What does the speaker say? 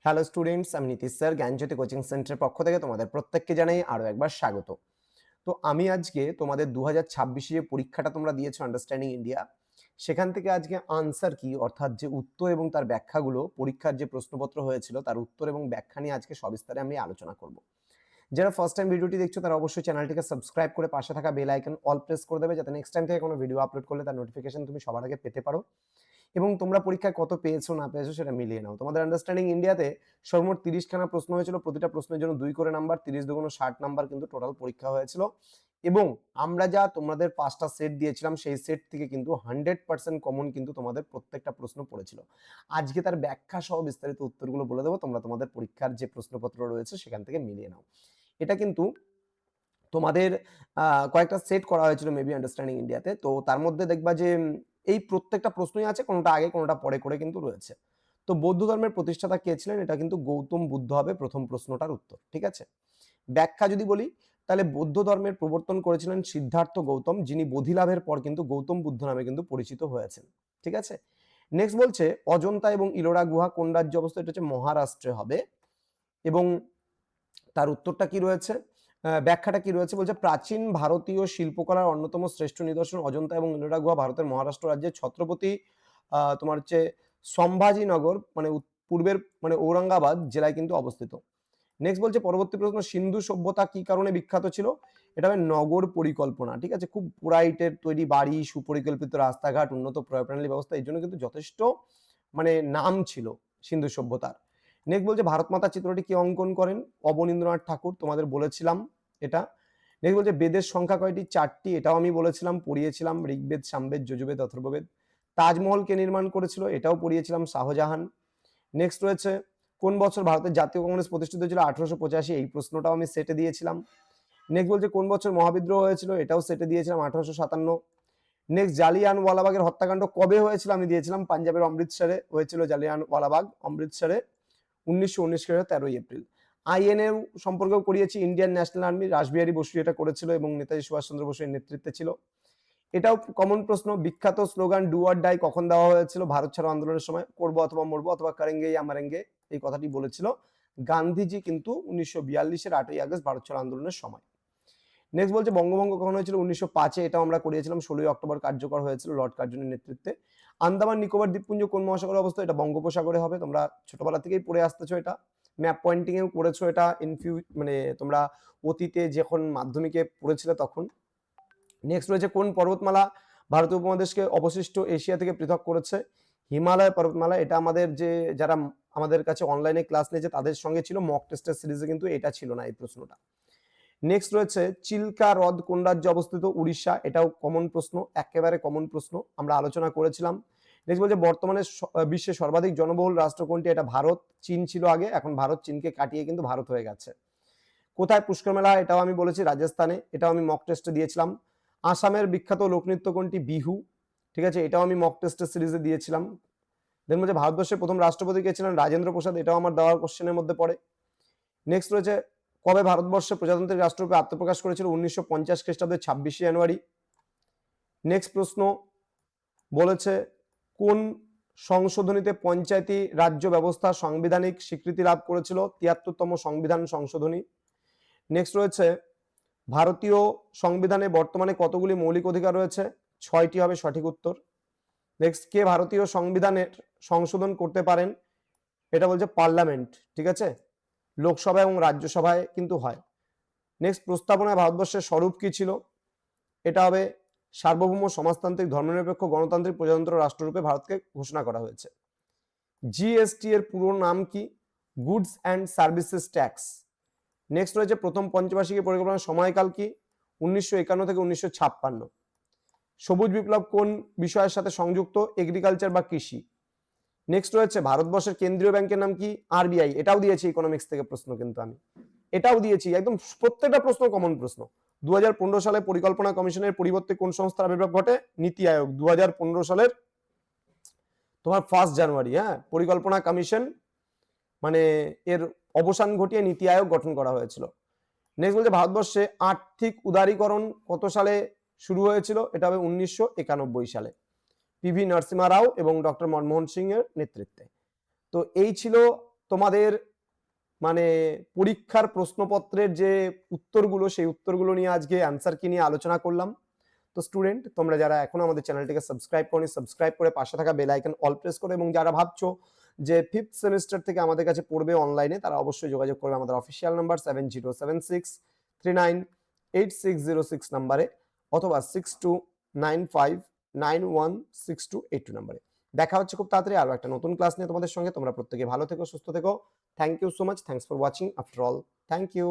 Hello students, আমি Nitish sir জ্ঞানজ্যোতি coaching সেন্টারের পক্ষ থেকে তোমাদের প্রত্যেককে জানাই আরও একবার স্বাগত। তো আমি আজকে তোমাদের 2026 যে পরীক্ষাটা তোমরা দিয়েছো আন্ডারস্ট্যান্ডিং ইন্ডিয়া, সেখান থেকে আজকে আনসার কি অর্থাৎ যে উত্তর এবং তার ব্যাখ্যাগুলো, পরীক্ষার যে প্রশ্নপত্র হয়েছিল তার উত্তর এবং ব্যাখ্যা নিয়ে আজকে সবিস্তারে আমি আলোচনা করব। যারা ফার্স্ট টাইম ভিডিওটি দেখছো তারা অবশ্যই চ্যানেলটিকে সাবস্ক্রাইব করে পাশে থাকা বেল আইকন অল প্রেস করে দেবে, যাতে নেক্সট টাইম থেকে কোনো ভিডিও আপলোড করলে তার নোটিফিকেশন তুমি সবার আগে পেতে পারো এবং তোমরা পরীক্ষায় কত পেয়েছো না পেয়েছো সেটা মিলিয়ে নাও। তোমাদের আন্ডারস্ট্যান্ডিং ইন্ডিয়াতে সর্বমোট 30 খানা প্রশ্ন হয়েছিল, প্রতিটা প্রশ্নের জন্য 2 করে নাম্বার, 30 দুগুণ 60 নাম্বার কিন্তু টোটাল পরীক্ষা হয়েছিল। এবং আমরা যা তোমাদের 5টা সেট দিয়েছিলাম সেই সেট থেকে কিন্তু 100% কমন কিন্তু তোমাদের প্রত্যেকটা প্রশ্ন পড়েছিল। আজকে তার ব্যাখ্যা সহ বিস্তারিত উত্তরগুলো বলে দেবো, তোমরা তোমাদের পরীক্ষার যে প্রশ্নপত্র রয়েছে সেখান থেকে মিলিয়ে নাও। এটা কিন্তু তোমাদের কয়েকটা সেট করা হয়েছিল মেবি আন্ডারস্ট্যান্ডিং ইন্ডিয়াতে, তো তার মধ্যে দেখবা যে এই প্রত্যেকটা প্রশ্নই আছে, কোনোটা আগে কোনোটা পরে করে কিন্তু রয়েছে। তো বৌদ্ধ ধর্মের প্রতিষ্ঠাতা কে ছিলেন, এটা কিন্তু গৌতম বুদ্ধ হবে প্রথম প্রশ্নটার উত্তর। ঠিক আছে, ব্যাখ্যা যদি বলি তাহলে বৌদ্ধ ধর্মের প্রবর্তন করেছিলেন সিদ্ধার্থ গৌতম, যিনি বোধিলাভের পর কিন্তু গৌতম বুদ্ধ নামে কিন্তু পরিচিত হয়েছেন। ঠিক আছে, নেক্সট বলছে অজন্তা এবং ইলোরা গুহা কোন রাজ্যে অবস্থিত, এটা হচ্ছে মহারাষ্ট্রে হবে। এবং তার উত্তরটা কি রয়েছে, ব্যাখ্যাটা কি রয়েছে, বলছে প্রাচীন ভারতীয় শিল্পকলার অন্যতম শ্রেষ্ঠ নিদর্শন অজন্তা এবং ইলোরা গুহা ভারতের মহারাষ্ট্র রাজ্যের ছত্রপতি তোমার হচ্ছে সম্ভাজিনগর মানে পূর্বের মানে ঔরঙ্গাবাদ জেলায় কিন্তু অবস্থিত। নেক্সট বলছে পরবর্তী প্রশ্ন, সিন্ধু সভ্যতা কি কারণে বিখ্যাত ছিল, এটা হবে নগর পরিকল্পনা। ঠিক আছে, খুব পুরাইটের তৈরি বাড়ি, সুপরিকল্পিত রাস্তাঘাট, উন্নত প্রণালী ব্যবস্থা, এই জন্য কিন্তু যথেষ্ট মানে নাম ছিল সিন্ধু সভ্যতার। নেক্সট বলছে ভারত মাতা চিত্রটি কে অঙ্কন করেন, অবনীন্দ্রনাথ ঠাকুর, তোমাদের বলেছিলাম এটা। নেক্সট বলছে বেদের সংখ্যা কয়টি, 4টি, এটাও আমি বলেছিলাম, পড়িয়েছিলাম, ঋগ্বেদ, সামবেদ, যজুর্বেদ, অথর্ববেদ। তাজমহল কে নির্মাণ করেছিল, এটাও পড়িয়েছিলাম, শাহজাহান। নেক্সট রয়েছে কোন বছর ভারতের জাতীয় কংগ্রেস প্রতিষ্ঠিত হয়েছিল, 1885, এই প্রশ্নটাও আমি সেটে দিয়েছিলাম। নেক্সট বলছে কোন বছর মহাবিদ্রোহ হয়েছিল, এটাও সেটে দিয়েছিলাম, 1857। নেক্সট জালিয়ানওয়ালাবাগের হত্যাকাণ্ড কবে হয়েছিল, আমি দিয়েছিলাম পাঞ্জাবের অমৃতসরে হয়েছিল জালিয়ানওয়ালাবাগ, অমৃতসরে 1919 খ্রিস্টাব্দে 13 এপ্রিল। আইএনএ সম্পর্কেও করিয়েছি, Indian National Army, Rashbehari Bose এটা করেছিল এবং নেতাজি সুভাষচন্দ্র বসুর নেতৃত্বে ছিল। এটাও কমন প্রশ্ন, বিখ্যাত স্লোগান ডু অর ডাই কখন দেওয়া হয়েছিল, ভারত ছাড়ো আন্দোলনের সময়, করবো অথবা মরবো অথবা করেঙ্গে ইয়া মারেঙ্গে, এই কথাটি বলেছিল গান্ধীজি কিন্তু 1942-এর 8ই আগস্ট ভারত ছাড়ো আন্দোলনের সময়। নেক্সট বলছে বঙ্গভঙ্গ কখন হয়েছিল, 1905-এ, এটাও আমরা করিয়েছিলাম, 16ই অক্টোবর কার্যকর হয়েছিল লর্ড কার্জনের নেতৃত্বে। আন্দামান নিকোবর দ্বীপপুঞ্জ কোন মহাসাগরে অবস্থিত, এটা বঙ্গোপসাগরে হবে, তোমরা ছোটবেলা থেকেই পড়ে আসতেছো, এটা ম্যাপ পয়েন্টিং এও পড়েছো, এটা মানে তোমরা অতীতে যখন মাধ্যমিকে পড়েছিলে তখন। নেক্সট রয়েছে কোন পর্বতমালা ভারতীয় উপমহাদেশকে অবশিষ্ট এশিয়া থেকে পৃথক করেছে, হিমালয় পর্বতমালা, এটা আমাদের যে যারা আমাদের কাছে অনলাইনে ক্লাস নিয়েছে তাদের সঙ্গে ছিল, মক টেস্টের সিরিজে কিন্তু এটা ছিল না এই প্রশ্নটা। নেক্সট রয়েছে চিল্কা হ্রদ কোন রাজ্যে অবস্থিত, উড়িষ্যা, এটাও কমন প্রশ্ন, একেবারে কমন প্রশ্ন, আমরা আলোচনা করেছিলাম। নেক্সট বলছে বর্তমানে বিশ্বের সর্বাধিক জনবহুল রাষ্ট্র কোনটি, এটা ভারত, চীন ছিল আগে, এখন ভারত চীনকে কাটিয়ে কিন্তু ভারত হয়ে গেছে। কোথায় পুষ্কর মেলা, এটাও আমি বলেছি রাজস্থানে, এটাও আমি মক টেস্টে দিয়েছিলাম। আসামের বিখ্যাত লোকনৃত্য কোনটি, বিহু, ঠিক আছে, এটাও আমি মক টেস্টের সিরিজে দিয়েছিলাম। দেন বলছে ভারতবর্ষের প্রথম রাষ্ট্রপতি কে ছিলেন, রাজেন্দ্র প্রসাদ, এটাও আমার দেওয়ার কোশ্চেনের মধ্যে পড়ে। নেক্সট রয়েছে কবে ভারতবর্ষে প্রজাতান্ত্রিক রাষ্ট্ররূপে আত্মপ্রকাশ করেছিল, 1950 খ্রিস্টাব্দের 26 জানুয়ারি। নেক্সট প্রশ্ন বলেছে কোন সংশোধনীতে পঞ্চায়েতি রাজ্য ব্যবস্থা সাংবিধানিক স্বীকৃতি লাভ করেছিল, 73তম সংবিধান সংশোধনী। নেক্সট রয়েছে ভারতীয় সংবিধানে বর্তমানে কতগুলি মৌলিক অধিকার রয়েছে, 6টি হবে সঠিক উত্তর। নেক্সট কে ভারতীয় সংবিধানের সংশোধন করতে পারেন, এটা বলছে পার্লামেন্ট, ঠিক আছে, লোকসভা এবং রাজ্যসভায় কিন্তু হয়। নেক্সট প্রস্তাবনায় ভারতবর্ষের স্বরূপ কি ছিল, এটা হবে সার্বভৌম সমাজতান্ত্রিক ধর্মনিরপেক্ষ গণতান্ত্রিক প্রজাতন্ত্র রাষ্ট্ররূপে ভারতকে ঘোষণা করা হয়েছে। জিএসটি এর পুরো নাম কি, goods and services tax. Next রয়েছে প্রথম পঞ্চবার্ষিকী পরিকল্পনার সময়কাল কি, 1951 থেকে 1956। সবুজ বিপ্লব কোন বিষয়ের সাথে সংযুক্ত, এগ্রিকালচার বা কৃষি। নেক্সট রয়েছে ভারতবর্ষের কেন্দ্রীয় ব্যাংকের নাম কি, আরবিআই, এটাও দিয়েছি ইকোনমিক্স থেকে প্রশ্ন, কিন্তু আমি এটাও দিয়েছি, একদম প্রত্যেকটা প্রশ্ন কমন প্রশ্ন। 2015 সালে পরিকল্পনা কমিশনের পরিবর্তে কোন সংস্থার আবির্ভাব ঘটে, নীতি আয়োগ, 2015 সালের তোমার 1 জানুয়ারি, হ্যাঁ, পরিকল্পনা কমিশন মানে এর অবসান ঘটিয়ে নীতি আয়োগ গঠন করা হয়েছিল। নেক্সট বলছে ভারতবর্ষে আর্থিক উদারীকরণ কত সালে শুরু হয়েছিল, এটা হবে 1991 সালে, পিভি নরসিমহা রাও এবং ডক্টর মনমোহন সিং এর নেতৃত্বে। তো এই ছিল তোমাদের মানে পরীক্ষার প্রশ্নপত্রের যে উত্তরগুলো, সেই উত্তরগুলো নিয়ে আজকে অ্যান্সার কি নিয়ে আলোচনা করলাম। তো স্টুডেন্ট, তোমরা যারা এখনো আমাদের চ্যানেলটিকে সাবস্ক্রাইব করনি, সাবস্ক্রাইব করে পাশে থাকা বেল আইকন অল প্রেস করো, এবং যারা ভাবছো যে 5th সেমিস্টার থেকে আমাদের কাছে পড়বে অনলাইনে, তারা অবশ্যই যোগাযোগ করবে আমাদের অফিসিয়াল নাম্বার 7076398606 নাম্বারে, অথবা 6295916282 নাম্বারে। দেখা হচ্ছে খুব তাড়াতাড়ি আরো একটা নতুন ক্লাস নিয়ে তোমাদের সঙ্গে। তোমরা প্রত্যেকে ভালো থেকো, সুস্থ থেকো। Thank you so much. Thanks for watching after all. Thank you.